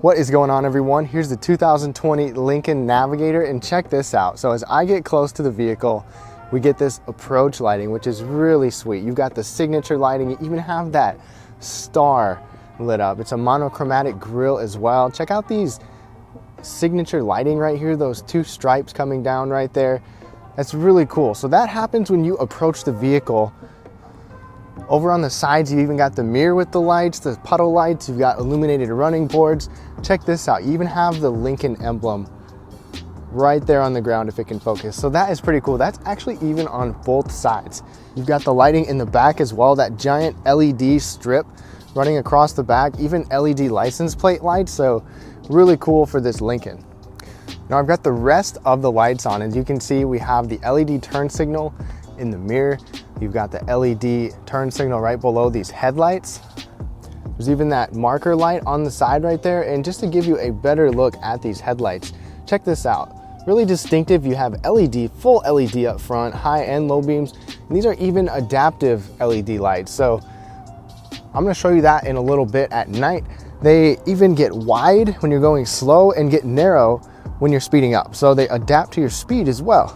What is going on, everyone? Here's the 2020 Lincoln Navigator, and check this out. So as I get close to the vehicle, we get this approach lighting, which is really sweet. You've got the signature lighting. You even have that star lit up. It's a monochromatic grille as well. Check out these signature lighting right here, those two stripes coming down right there. That's really cool. So that happens when you approach the vehicle. Over on the sides, you even got the mirror with the lights, the puddle lights, you've got illuminated running boards. Check this out, you even have the Lincoln emblem right there on the ground if it can focus. So that is pretty cool. That's actually even on both sides. You've got the lighting in the back as well, that giant LED strip running across the back, even LED license plate lights. So really cool for this Lincoln. Now I've got the rest of the lights on. As you can see, we have the LED turn signal in the mirror. You've got the LED turn signal right below these headlights. There's even that marker light on the side right there. And just to give you a better look at these headlights, check this out. Really distinctive. You have LED, full LED up front, high and low beams. And these are even adaptive LED lights. So I'm gonna show you that in a little bit at night. They even get wide when you're going slow and get narrow when you're speeding up. So they adapt to your speed as well.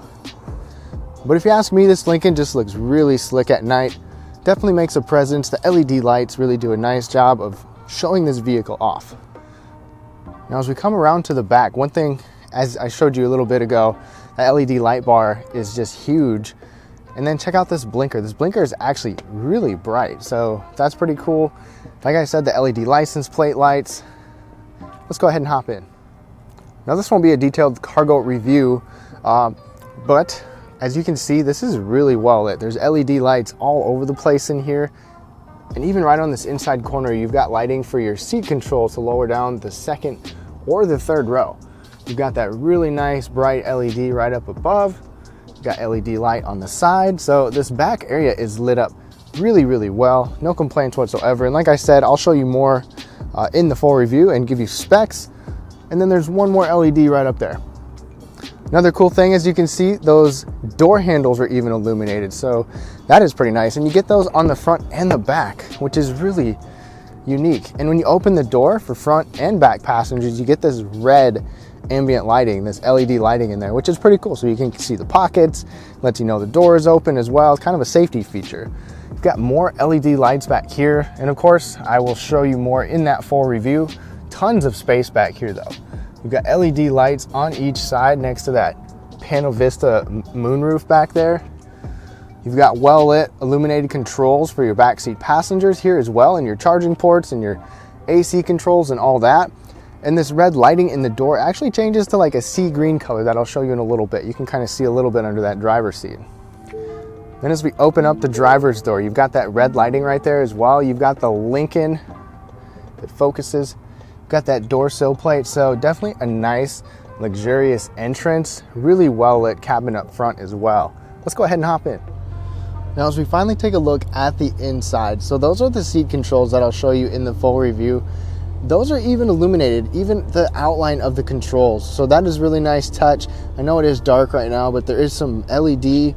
But if you ask me, this Lincoln just looks really slick at night. Definitely makes a presence. The LED lights really do a nice job of showing this vehicle off. Now as we come around to the back, one thing, as I showed you a little bit ago, that LED light bar is just huge. And then check out this blinker. This blinker is actually really bright, so that's pretty cool. Like I said, the LED license plate lights. Let's go ahead and hop in. Now this won't be a detailed cargo review, but as you can see, this is really well lit. There's LED lights all over the place in here. And even right on this inside corner, you've got lighting for your seat controls to lower down the second or the third row. You've got that really nice bright LED right up above. You've got LED light on the side. So this back area is lit up really, really well. No complaints whatsoever. And like I said, I'll show you more in the full review and give you specs. And then there's one more LED right up there. Another cool thing, as you can see, those door handles are even illuminated. So that is pretty nice. And you get those on the front and the back, which is really unique. And when you open the door for front and back passengers, you get this red ambient lighting, this LED lighting in there, which is pretty cool. So you can see the pockets, lets you know the door is open as well. It's kind of a safety feature. You've got more LED lights back here. And of course, I will show you more in that full review. Tons of space back here though. You've got LED lights on each side next to that Panel Vista moonroof back there. You've got well lit illuminated controls for your backseat passengers here as well, and your charging ports and your AC controls and all that. And this red lighting in the door actually changes to like a sea green color that I'll show you in a little bit. You can kind of see a little bit under that driver's seat. Then as we open up the driver's door, you've got that red lighting right there as well. You've got the Lincoln that focuses. Got that door sill plate, so definitely a nice luxurious entrance, really well lit cabin up front as well. Let's go ahead and hop in. Now as we finally take a look at the inside, so those are the seat controls that I'll show you in the full review. Those are even illuminated, even the outline of the controls, so that is really nice touch. I know it is dark right now, but there is some LED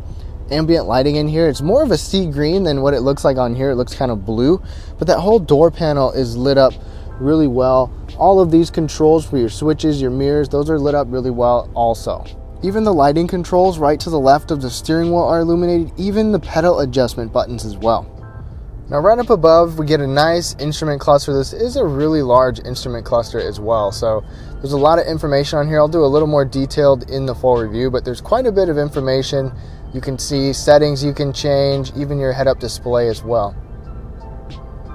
ambient lighting in here. It's more of a sea green than what it looks like on here. It looks kind of blue, but that whole door panel is lit up really well. All of these controls for your switches, your mirrors, those are lit up really well also. Even the lighting controls right to the left of the steering wheel are illuminated, even the pedal adjustment buttons as well. Now right up above, we get a nice instrument cluster. This is a really large instrument cluster as well, so there's a lot of information on here. I'll do a little more detailed in the full review, but there's quite a bit of information. You can see settings you can change, even your head-up display as well.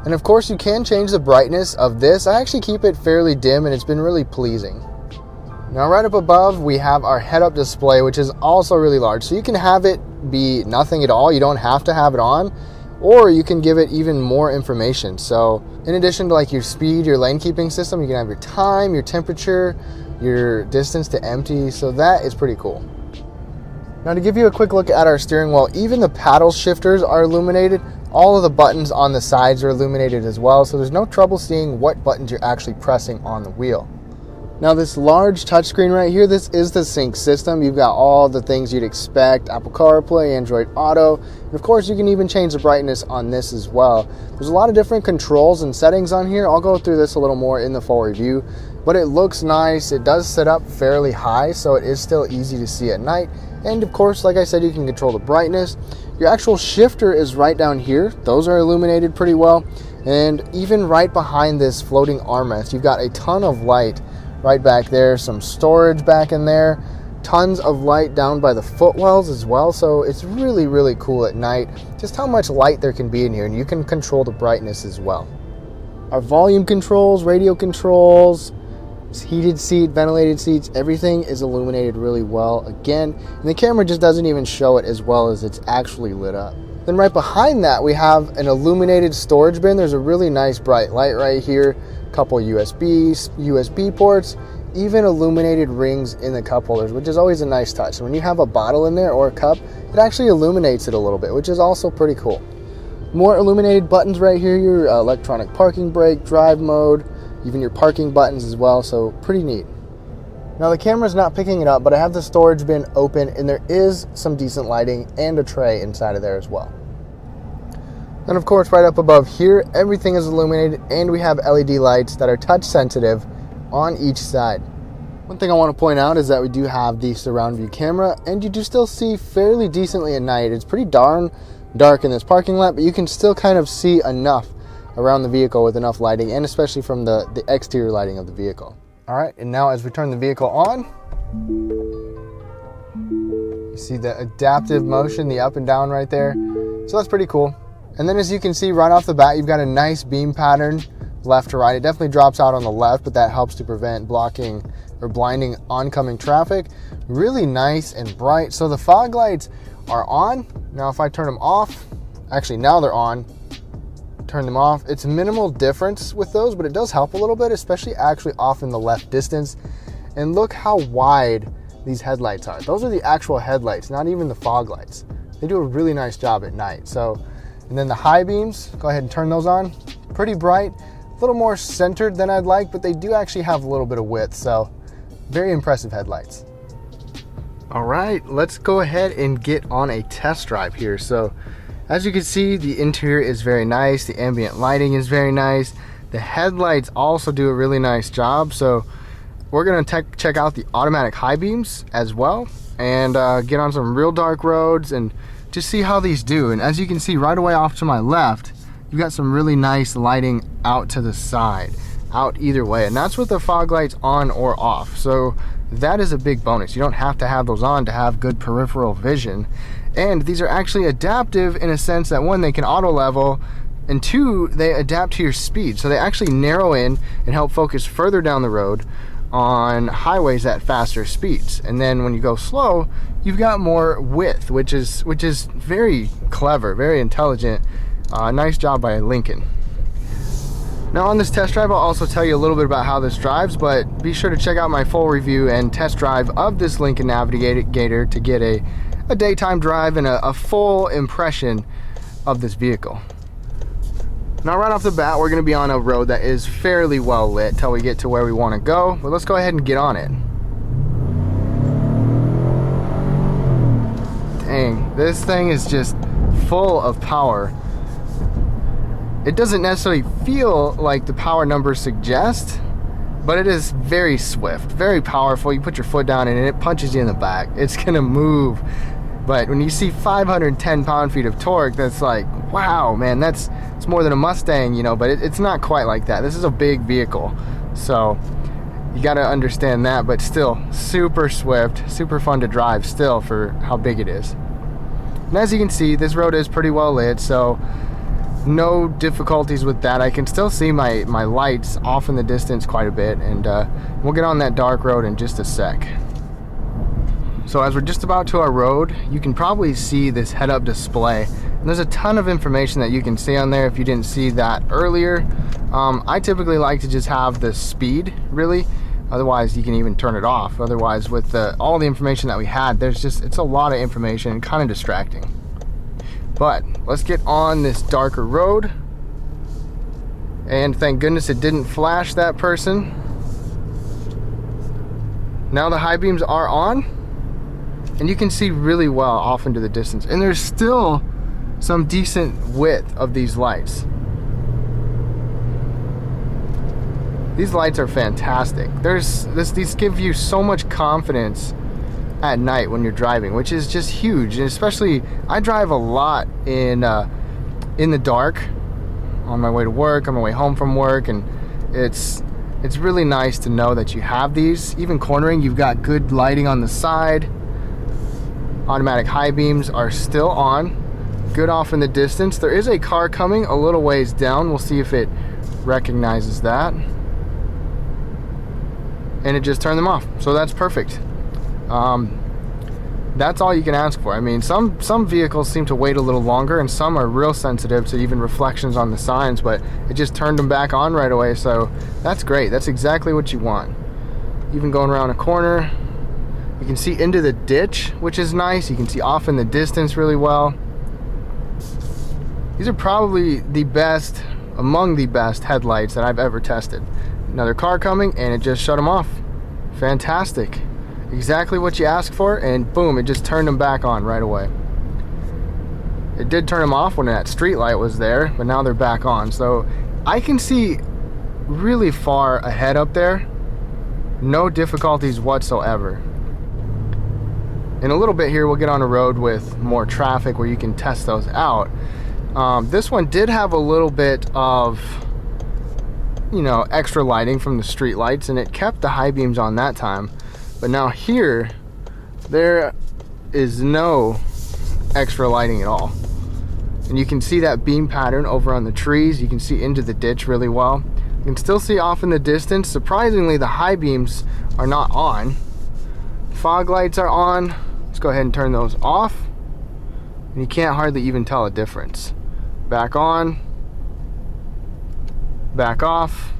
And of course you can change the brightness of this. I actually keep it fairly dim and it's been really pleasing. Now right up above we have our head-up display, which is also really large. So you can have it be nothing at all. You don't have to have it on, or you can give it even more information. So in addition to like your speed, your lane keeping system, you can have your time, your temperature, your distance to empty. So that is pretty cool. Now to give you a quick look at our steering wheel, even the paddle shifters are illuminated. All of the buttons on the sides are illuminated as well, so there's no trouble seeing what buttons you're actually pressing on the wheel. Now this large touchscreen right here, this is the sync system. You've got all the things you'd expect: Apple CarPlay, Android Auto, and of course you can even change the brightness on this as well. There's a lot of different controls and settings on here. I'll go through this a little more in the full review, but it looks nice. It does set up fairly high, so it is still easy to see at night. And of course, like I said, you can control the brightness. Your actual shifter is right down here. Those are illuminated pretty well. And even right behind this floating armrest, you've got a ton of light right back there, some storage back in there, tons of light down by the footwells as well. So it's really, really cool at night just how much light there can be in here, and you can control the brightness as well. Our volume controls, radio controls, heated seat, ventilated seats, everything is illuminated really well again, and the camera just doesn't even show it as well as it's actually lit up. Then right behind that we have an illuminated storage bin. There's a really nice bright light right here, a couple USB ports, even illuminated rings in the cup holders, which is always a nice touch. So when you have a bottle in there or a cup, it actually illuminates it a little bit, which is also pretty cool. More illuminated buttons right here, your electronic parking brake, drive mode, even your parking buttons as well, so pretty neat. Now the camera's not picking it up, but I have the storage bin open and there is some decent lighting and a tray inside of there as well. And of course right up above here, everything is illuminated and we have LED lights that are touch sensitive on each side. One thing I want to point out is that we do have the surround view camera, and you do still see fairly decently at night. It's pretty darn dark in this parking lot, but you can still kind of see enough around the vehicle with enough lighting, and especially from the exterior lighting of the vehicle. All right, and now as we turn the vehicle on, you see the adaptive motion, the up and down right there. So that's pretty cool. And then as you can see right off the bat, you've got a nice beam pattern left to right. It definitely drops out on the left, but that helps to prevent blocking or blinding oncoming traffic. Really nice and bright. So the fog lights are on. Now if I turn them off, actually now they're on, turn them off, it's minimal difference with those, but it does help a little bit, especially actually off in the left distance. And look how wide these headlights are. Those are the actual headlights, not even the fog lights. They do a really nice job at night. So, and then the high beams, go ahead and turn those on. Pretty bright, a little more centered than I'd like, but they do actually have a little bit of width, so very impressive headlights. All right, let's go ahead and get on a test drive here. So as you can see, the interior is very nice. The ambient lighting is very nice. The headlights also do a really nice job. So we're gonna check out the automatic high beams as well, and get on some real dark roads and just see how these do. And as you can see right away off to my left, you've got some really nice lighting out to the side, out either way. And that's with the fog lights on or off. So that is a big bonus. You don't have to have those on to have good peripheral vision. And these are actually adaptive in a sense that, one, they can auto level, and two, they adapt to your speed. So they actually narrow in and help focus further down the road on highways at faster speeds. And then when you go slow, you've got more width, which is very clever, very intelligent. Nice job by Lincoln. Now on this test drive, I'll also tell you a little bit about how this drives, but be sure to check out my full review and test drive of this Lincoln Navigator to get a daytime drive and a full impression of this vehicle. Now right off the bat, we're going to be on a road that is fairly well lit till we get to where we want to go, but let's go ahead and get on it. Dang, this thing is just full of power. It doesn't necessarily feel like the power numbers suggest, but it is very swift, very powerful. You put your foot down and it punches you in the back. It's gonna move. But when you see 510 pound-feet of torque, that's like, wow, man, it's more than a Mustang, you know, but it's not quite like that. This is a big vehicle, so you gotta understand that, but still super swift, super fun to drive still for how big it is. And as you can see, this road is pretty well lit, so no difficulties with that. I can still see my lights off in the distance quite a bit, and we'll get on that dark road in just a sec. So as we're just about to our road, you can probably see this head-up display, and there's a ton of information that you can see on there if you didn't see that earlier. I typically like to just have the speed, really. Otherwise you can even turn it off. Otherwise, with all the information that we had, it's a lot of information and kind of distracting. But let's get on this darker road, and thank goodness it didn't flash that person. Now the high beams are on, and you can see really well off into the distance. And there's still some decent width of these lights. These lights are fantastic. These give you so much confidence at night when you're driving, which is just huge. And especially, I drive a lot in the dark on my way to work, on my way home from work, and it's really nice to know that you have these. Even cornering, you've got good lighting on the side. Automatic high beams are still on, good off in the distance. There is a car coming a little ways down. We'll see if it recognizes that. And it just turned them off, so that's perfect. That's all you can ask for. I mean, some vehicles seem to wait a little longer, and some are real sensitive to even reflections on the signs, but it just turned them back on right away, so that's great. That's exactly what you want. Even going around a corner, you can see into the ditch, which is nice. You can see off in the distance really well. These are probably the best, among the best headlights that I've ever tested. Another car coming, and it just shut them off. Fantastic. Exactly what you asked for, and boom, it just turned them back on right away. It did turn them off when that street light was there, but now they're back on. So I can see really far ahead up there. No difficulties whatsoever. In a little bit here, we'll get on a road with more traffic where you can test those out. This one did have a little bit of, you know, extra lighting from the street lights, and it kept the high beams on that time. But now here, there is no extra lighting at all. And you can see that beam pattern over on the trees. You can see into the ditch really well. You can still see off in the distance. Surprisingly, the high beams are not on. Fog lights are on. Let's go ahead and turn those off. And you can't hardly even tell a difference. Back on. Back off.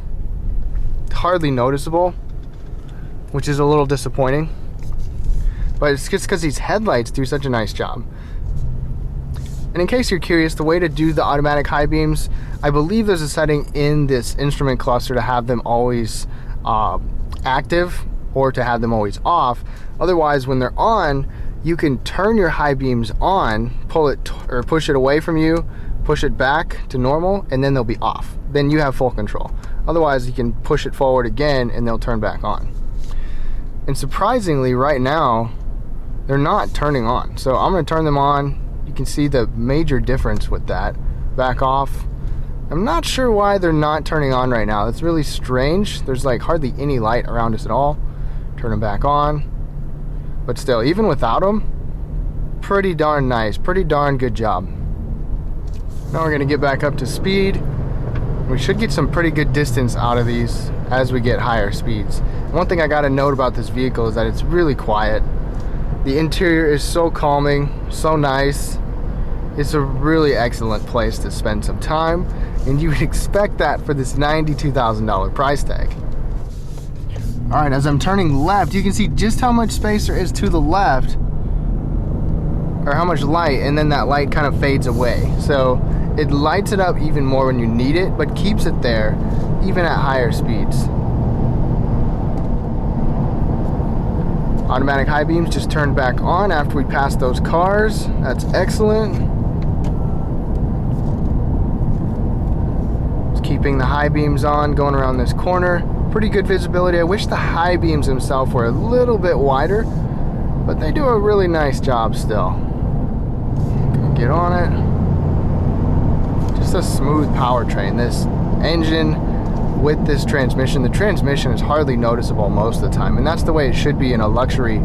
Hardly noticeable, which is a little disappointing, but it's just because these headlights do such a nice job. And in case you're curious, the way to do the automatic high beams, I believe there's a setting in this instrument cluster to have them always active or to have them always off. Otherwise, when they're on, you can turn your high beams on, pull it or push it away from you, push it back to normal, and then they'll be off. Then you have full control. Otherwise, you can push it forward again and they'll turn back on. And surprisingly, right now, they're not turning on. So I'm going to turn them on. You can see the major difference with that. Back off. I'm not sure why they're not turning on right now. It's really strange. There's like hardly any light around us at all. Turn them back on. But still, even without them, pretty darn nice. Pretty darn good job. Now we're going to get back up to speed. We should get some pretty good distance out of these as we get higher speeds. One thing I got to note about this vehicle is that it's really quiet. The interior is so calming, so nice. It's a really excellent place to spend some time, and you would expect that for this $92,000 price tag. All right, as I'm turning left, you can see just how much space there is to the left, or how much light, and then that light kind of fades away. So it lights it up even more when you need it, but keeps it there even at higher speeds. Automatic high beams just turned back on after we passed those cars. That's excellent. Just keeping the high beams on, going around this corner. Pretty good visibility. I wish the high beams themselves were a little bit wider, but they do a really nice job still. Gonna get on it. Just a smooth powertrain. This engine with this transmission, the transmission is hardly noticeable most of the time, and that's the way it should be in a luxury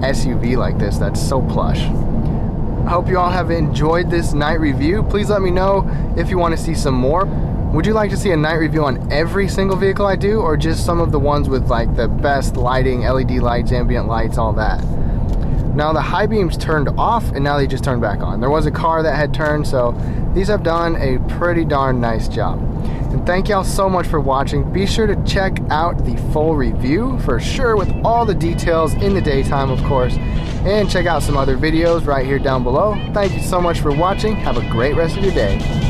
SUV like this that's so plush. I hope you all have enjoyed this night review. Please let me know if you want to see some more. Would you like to see a night review on every single vehicle I do, or just some of the ones with like the best lighting, LED lights, ambient lights, all that? Now the high beams turned off and now they just turned back on. There was a car that had turned, so these have done a pretty darn nice job. And thank y'all so much for watching. Be sure to check out the full review for sure, with all the details in the daytime, of course. And check out some other videos right here down below. Thank you so much for watching. Have a great rest of your day.